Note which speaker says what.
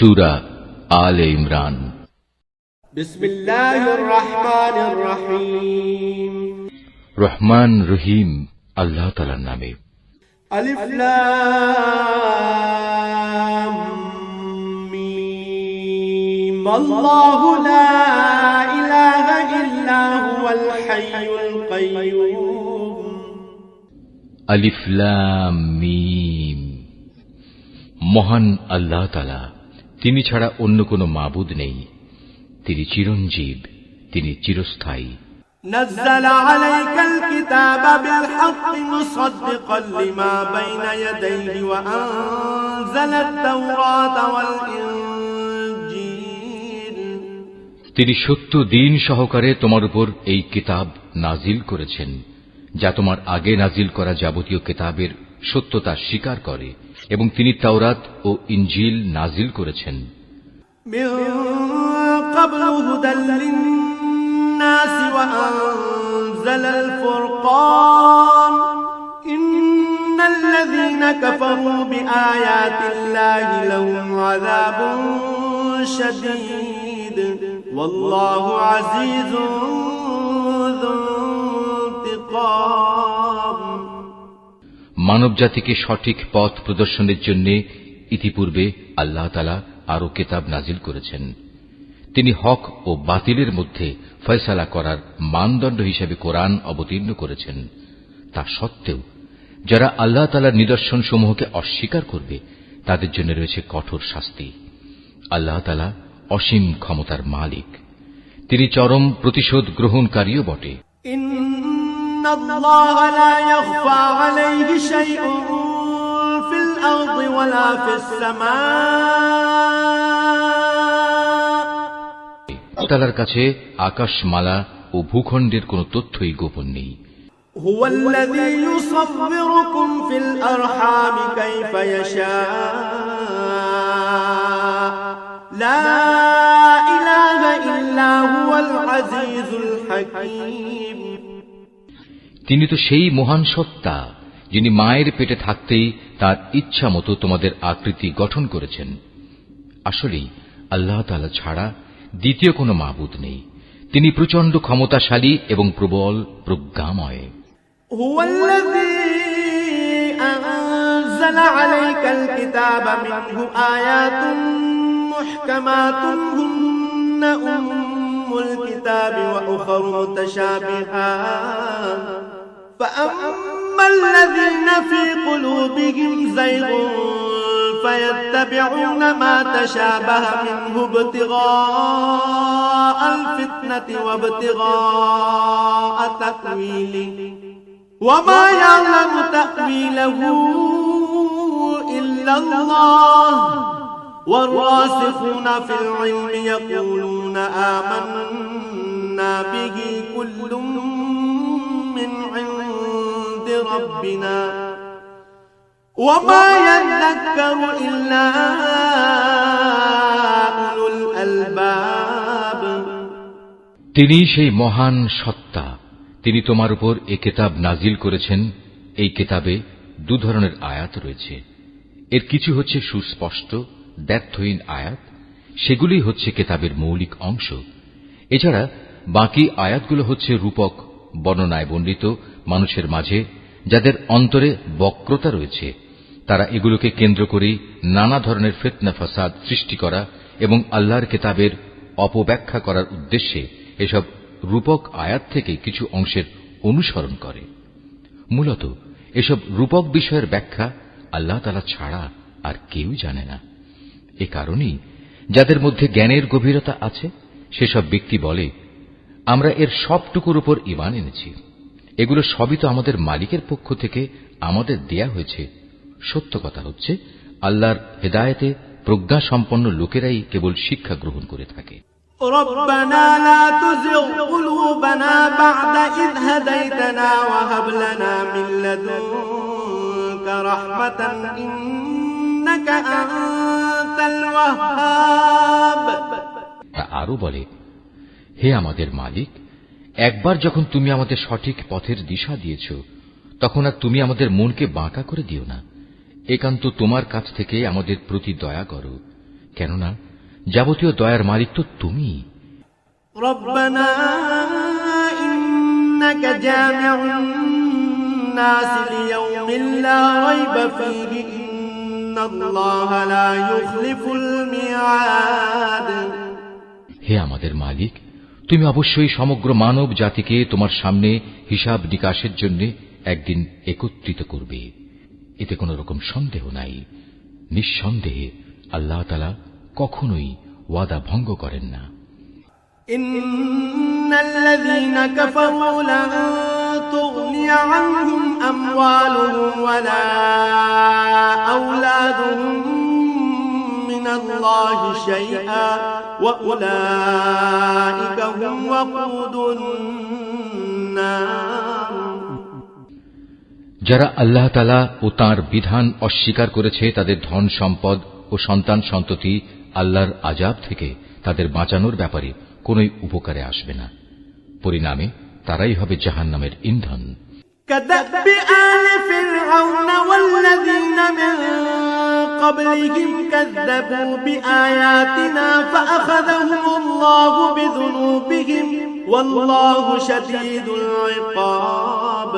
Speaker 1: সূরা আলে ইমরান।
Speaker 2: বিসমিল্লাহির রহমানির রহিম।
Speaker 1: রহমান রহিম আল্লাহ তাআলার নামে।
Speaker 2: আলিফ লাম মিম। আল্লাহু লা ইলাহা ইল্লা হুয়াল হাইয়ুল কাইয়্যুম।
Speaker 1: আলিফ লাম মিম। মহান আল্লাহ তাআলা, তিনি ছাড়া অন্য কোনো মাবুদ নেই। তিনি চিরঞ্জীব, তিনি চিরস্থায়ী।
Speaker 2: نزل عليك الكتاب بالحق مصدقا لما بين يديه وأنزل التوراة والإنجيل।
Speaker 1: তিনি সত্য দিন সহকারে তোমার উপর এই কিতাব নাজিল করেছেন, যা তোমার আগে নাজিল করা যাবতীয় কিতাবের সত্যতা স্বীকার করে, এবং তিনি তাওরাত ও ইনজিল নাজিল করেছেন।
Speaker 2: من قبل هدى للناس وأنزل الفرقان إن الذين كفروا بآيات الله لهم عذاب شديد والله عزيز ذو انتقام।
Speaker 1: মানব জাতিকে সঠিক পথ প্রদর্শনের জন্য ইতিপূর্বে আল্লাহ তাআলা আরো কিতাব নাজিল করেছেন। তিনি হক ও বাতিলের মধ্যে ফয়সালা করার মানদণ্ড হিসেবে কোরআন অবতীর্ণ করেছেন। তা সত্ত্বেও যারা আল্লাহ তাআলার নিদর্শন সমূহকে অস্বীকার করবে, তাদের জন্য রয়েছে কঠোর শাস্তি। আল্লাহ তাআলা অসীম ক্ষমতার মালিক, তিনি চরম প্রতিশোধ গ্রহণকারীও বটে।
Speaker 2: ইন্নাল্লাহ লা ইয়াখফা আলাইহি শাইউন ফিল আরদি ওয়ালা ফিস সামা।
Speaker 1: তাআলার কাছে আকাশমালা ও ভূখণ্ডের কোনো তথ্যই গোপন নেই।
Speaker 2: হুয়াল্লাযী ইউসাব্বিরুকুম ফিল আরহামি কাইফা ইয়াশা। লা ইলাহা ইল্লা হুয়াল আজিজুল হাকীম।
Speaker 1: তিনি তো সেই মহান সত্তা, যিনি মায়ের পেটে থাকতেই তার ইচ্ছা মতো তোমাদের আকৃতি গঠন করেছেন। আসলেই আল্লাহ তাআলা ছাড়া দ্বিতীয় কোনো মাবুদ নেই। তিনি প্রচন্ড ক্ষমতাশালী এবং প্রবল প্রজ্ঞাময়।
Speaker 2: হুয়াল্লাযী আনজালা আলাইকাল কিতাবা মিনহু আয়াতুন মুহকামাতুন হুন্না উম্মুল কিতাবি ওয়া উখরা মুতাশাবিহাত ফাআম্মাল লাযীনা ফী কুলুবিহিম যায়গুন فيتبعون ما تشابه منه ابتغاء الفتنة وابتغاء تأويله وما يعلم تأويله إلا الله والراسخون في العلم يقولون آمنا به كل من عند ربنا وما يذكر إلا أولو الألباب।
Speaker 1: তিনি সেই মহান সত্তা, তিনি তোমার উপর এই কিতাব নাজিল করেছেন। এই কিতাবে দু ধরনের আয়াত রয়েছে। এর কিছু হচ্ছে সুস্পষ্ট দ্ব্যর্থহীন আয়াত, সেগুলি হচ্ছে কিতাবের মৌলিক অংশ। এছাড়া বাকি আয়াতগুলো হচ্ছে রূপক বর্ণনায় বর্ণিত মানুষের মাঝে যাদের অন্তরে বক্রতা রয়েছে। তারা এগুলোকে কেন্দ্র করেই নানা ধরনের ফিতনা ফাসাদ সৃষ্টি করা এবং আল্লাহর কিতাবের অপব্যাখ্যা করার উদ্দেশ্যে এসব রূপক আয়াত থেকে কিছু অংশের অনুসরণ করে। মূলত এসব রূপক বিষয়ের ব্যাখ্যা আল্লাহ তাআলা ছাড়া আর কেউ জানে না। এ কারণেই যাদের মধ্যে জ্ঞানের গভীরতা আছে, সেসব ব্যক্তি বলে, আমরা এর সবটুকুর উপর ঈমান এনেছি। এগুলো সবই তো আমাদের মালিকের পক্ষ থেকে আমাদের দেয়া হয়েছে। সত্য কথা হচ্ছে, আল্লাহর হেদায়েতে প্রজ্ঞা সম্পন্ন লোকেরাই কেবল শিক্ষা গ্রহণ করে থাকে।
Speaker 2: ربنا لا تزغ قلوبنا بعد إذ هديتنا وهب لنا من لدنك رحمة إنك أنت الوهاب।
Speaker 1: আরো বলে, হে আমাদের মালিক, একবার যখন তুমি আমাদের সঠিক পথের দিশা দিয়েছ, তখন আর তুমি আমাদের মনকে বাঁকা করে দিও না। একান্ত তোমার কাছ থেকে আমাদের প্রতি দয়া করো, কেননা যাবতীয় দয়ার মালিক তো তুমি।
Speaker 2: ربنا إنك جامع الناس ليوم لا ريب فيه إن الله لا يخلف الميعاد।
Speaker 1: হে আমাদের মালিক, তুমি অবশ্যই সমগ্র মানব জাতিকে তোমার সামনে হিসাব নিকাশের জন্য একদিন একত্রিত করবে, এতে কোন রকম সন্দেহ নাই। নিঃসন্দেহে আল্লাহ তাআলা কখনোই ওয়াদা ভঙ্গ করেন না।
Speaker 2: ইন্নাল্লাযীনা কাফারু লান তুগনিয়া আনহুম আমওয়ালুহুম ওয়ালা আওলাদুহুম মিনাল্লাহি শাইআ ওয়া উলাইকা হুম ওয়াকুদুন নার।
Speaker 1: যারা আল্লাহ তাআলা ও তাঁর বিধান অস্বীকার করেছে, তাদের ধন সম্পদ ও সন্তান সন্ততি আল্লাহর আযাব থেকে তাদের বাঁচানোর ব্যাপারে কোনই উপকারে আসবে না। পরিণামে তারাই হবে জাহান্নামের ইন্ধন।
Speaker 2: كدأب آل فرعون والذين من قبلهم كذبوا بآياتنا فأخذهم الله بذنوبهم والله شديد العقاب।